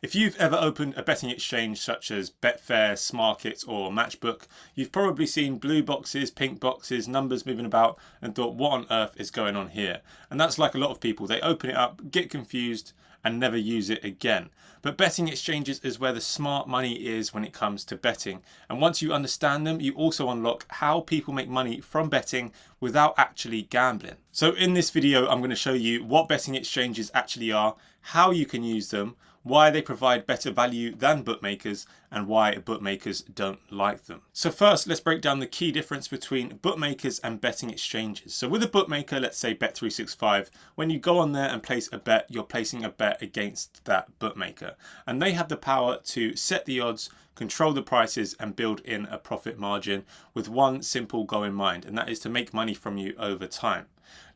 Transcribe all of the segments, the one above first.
If you've ever opened a betting exchange such as Betfair, Smarkets or Matchbook, you've probably seen blue boxes, pink boxes, numbers moving about and thought, what on earth is going on here? And that's like a lot of people. They open it up, get confused and never use it again. But betting exchanges is where the smart money is when it comes to betting. And once you understand them, you also unlock how people make money from betting without actually gambling. So in this video, I'm going to show you what betting exchanges actually are, how you can use them, why they provide better value than bookmakers, and why bookmakers don't like them. So first, let's break down the key difference between bookmakers and betting exchanges. So with a bookmaker, let's say Bet365, when you go on there and place a bet, you're placing a bet against that bookmaker. And they have the power to set the odds, control the prices and build in a profit margin with one simple goal in mind, and that is to make money from you over time.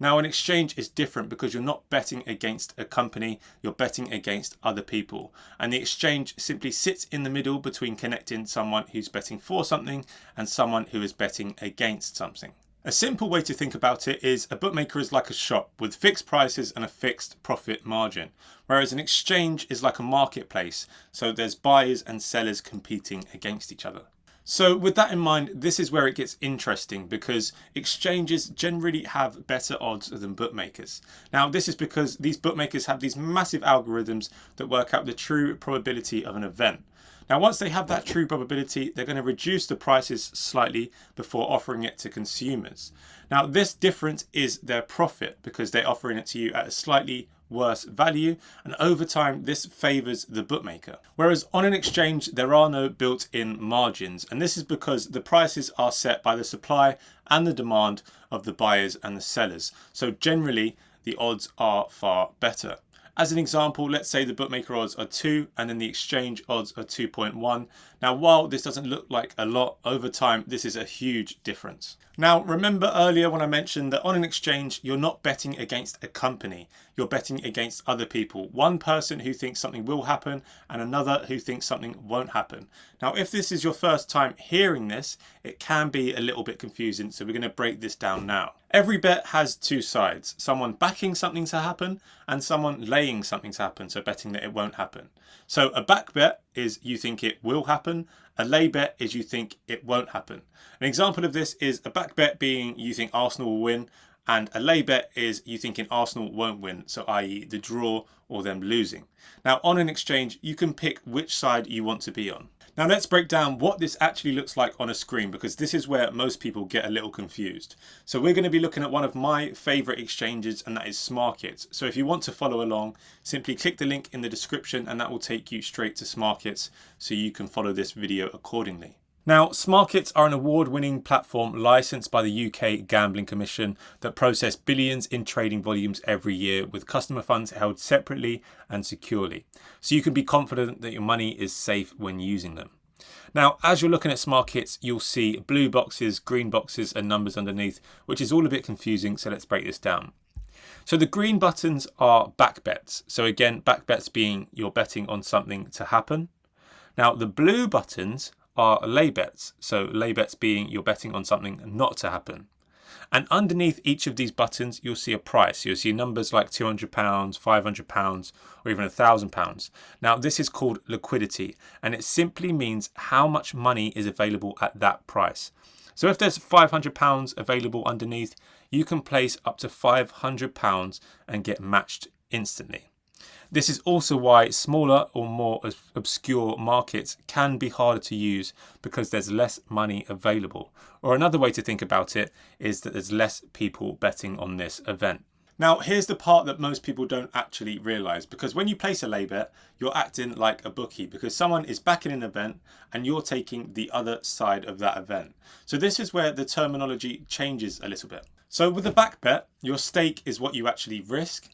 Now, an exchange is different because you're not betting against a company, you're betting against other people. And the exchange simply sits in the middle between connecting someone who's betting for something and someone who is betting against something. A simple way to think about it is a bookmaker is like a shop with fixed prices and a fixed profit margin, whereas an exchange is like a marketplace, so there's buyers and sellers competing against each other. So with that in mind, this is where it gets interesting because exchanges generally have better odds than bookmakers. Now, this is because these bookmakers have these massive algorithms that work out the true probability of an event. Now, once they have that true probability, they're going to reduce the prices slightly before offering it to consumers. Now, this difference is their profit because they're offering it to you at a slightly worse value, and over time this favors the bookmaker. Whereas on an exchange there are no built-in margins, and this is because the prices are set by the supply and the demand of the buyers and the sellers. So generally the odds are far better. As an example, let's say the bookmaker odds are 2 and then the exchange odds are 2.1. Now, while this doesn't look like a lot, over time this is a huge difference. Now, remember earlier when I mentioned that on an exchange you're not betting against a company, you're betting against other people. One person who thinks something will happen and another who thinks something won't happen. Now, if this is your first time hearing this, it can be a little bit confusing, so we're going to break this down now. Every bet has two sides, someone backing something to happen and someone laying something to happen, so betting that it won't happen. So a back bet is you think it will happen, a lay bet is you think it won't happen. An example of this is a back bet being you think Arsenal will win, and a lay bet is you thinking Arsenal won't win, so i.e. the draw or them losing. Now on an exchange you can pick which side you want to be on. Now let's break down what this actually looks like on a screen, because this is where most people get a little confused. So we're going to be looking at one of my favorite exchanges, and that is Smarkets. So if you want to follow along, simply click the link in the description and that will take you straight to Smarkets so you can follow this video accordingly. Now, Smarkets are an award-winning platform licensed by the UK Gambling Commission that process billions in trading volumes every year with customer funds held separately and securely. So you can be confident that your money is safe when using them. Now, as you're looking at Smarkets, you'll see blue boxes, green boxes and numbers underneath, which is all a bit confusing, so let's break this down. So the green buttons are back bets. So again, back bets being you're betting on something to happen. Now, the blue buttons are lay bets, so lay bets being you're betting on something not to happen. And underneath each of these buttons you'll see a price. You'll see numbers like £200, £500 or even £1,000. Now this is called liquidity, and it simply means how much money is available at that price. So if there's £500 available underneath, you can place up to £500 and get matched instantly. This is also why smaller or more obscure markets can be harder to use, because there's less money available. Or another way to think about it is that there's less people betting on this event. Now, here's the part that most people don't actually realise, because when you place a lay bet, you're acting like a bookie because someone is backing an event and you're taking the other side of that event. So this is where the terminology changes a little bit. So with a back bet, your stake is what you actually risk.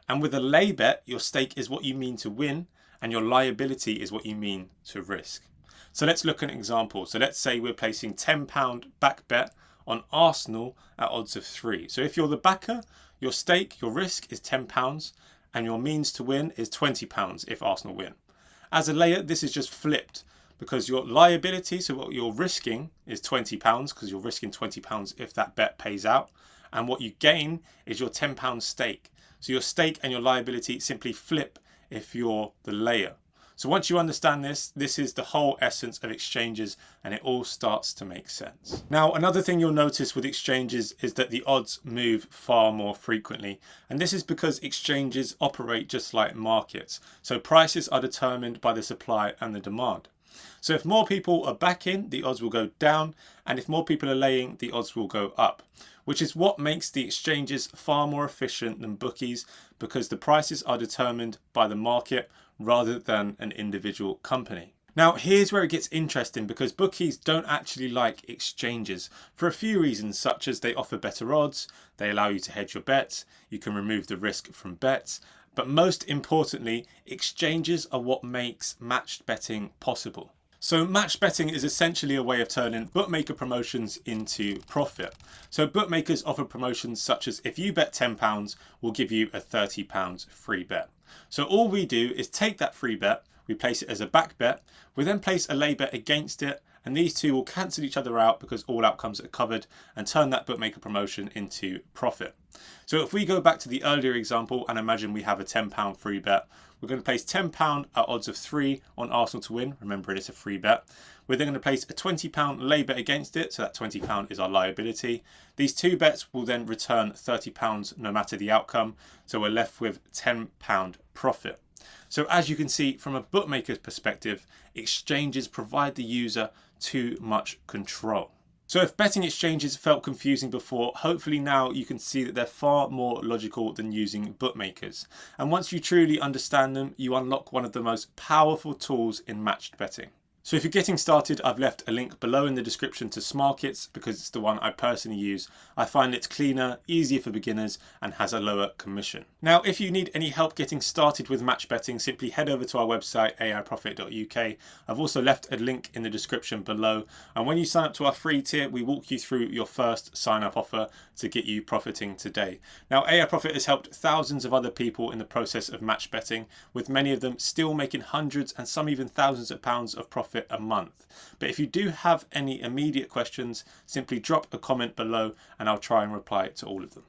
And with a lay bet, your stake is what you mean to win and your liability is what you mean to risk. So let's look at an example. So let's say we're placing £10 back bet on Arsenal at odds of 3. So if you're the backer, your stake, your risk is £10 and your means to win is £20 if Arsenal win. As a layer, this is just flipped because your liability, so what you're risking is £20 because you're risking £20 if that bet pays out. And what you gain is your £10 stake. So your stake and your liability simply flip if you're the layer. So once you understand this, this is the whole essence of exchanges, and it all starts to make sense. Now, another thing you'll notice with exchanges is that the odds move far more frequently. And this is because exchanges operate just like markets. So prices are determined by the supply and the demand. So if more people are backing, the odds will go down, and if more people are laying, the odds will go up, which is what makes the exchanges far more efficient than bookies, because the prices are determined by the market rather than an individual company. Now, here's where it gets interesting, because bookies don't actually like exchanges for a few reasons, such as they offer better odds, they allow you to hedge your bets, you can remove the risk from bets, but most importantly, exchanges are what makes matched betting possible. So match betting is essentially a way of turning bookmaker promotions into profit. So bookmakers offer promotions such as if you bet £10, we'll give you a £30 free bet. So all we do is take that free bet, we place it as a back bet, we then place a lay bet against it, and these two will cancel each other out because all outcomes are covered, and turn that bookmaker promotion into profit. So if we go back to the earlier example and imagine we have a £10 free bet, we're going to place £10 at odds of 3 on Arsenal to win. Remember, it's a free bet. We're then going to place a £20 lay bet against it, so that £20 is our liability. These two bets will then return £30 no matter the outcome, so we're left with £10 profit. So as you can see, from a bookmaker's perspective, exchanges provide the user too much control. So if betting exchanges felt confusing before, hopefully now you can see that they're far more logical than using bookmakers. And once you truly understand them, you unlock one of the most powerful tools in matched betting. So if you're getting started, I've left a link below in the description to Smarkets, because it's the one I personally use. I find it's cleaner, easier for beginners, and has a lower commission. Now, if you need any help getting started with match betting, simply head over to our website, aiprofit.uk. I've also left a link in the description below. And when you sign up to our free tier, we walk you through your first sign-up offer to get you profiting today. Now, AI Profit has helped thousands of other people in the process of match betting, with many of them still making hundreds and some even thousands of pounds of profit a month. But if you do have any immediate questions, simply drop a comment below and I'll try and reply to all of them.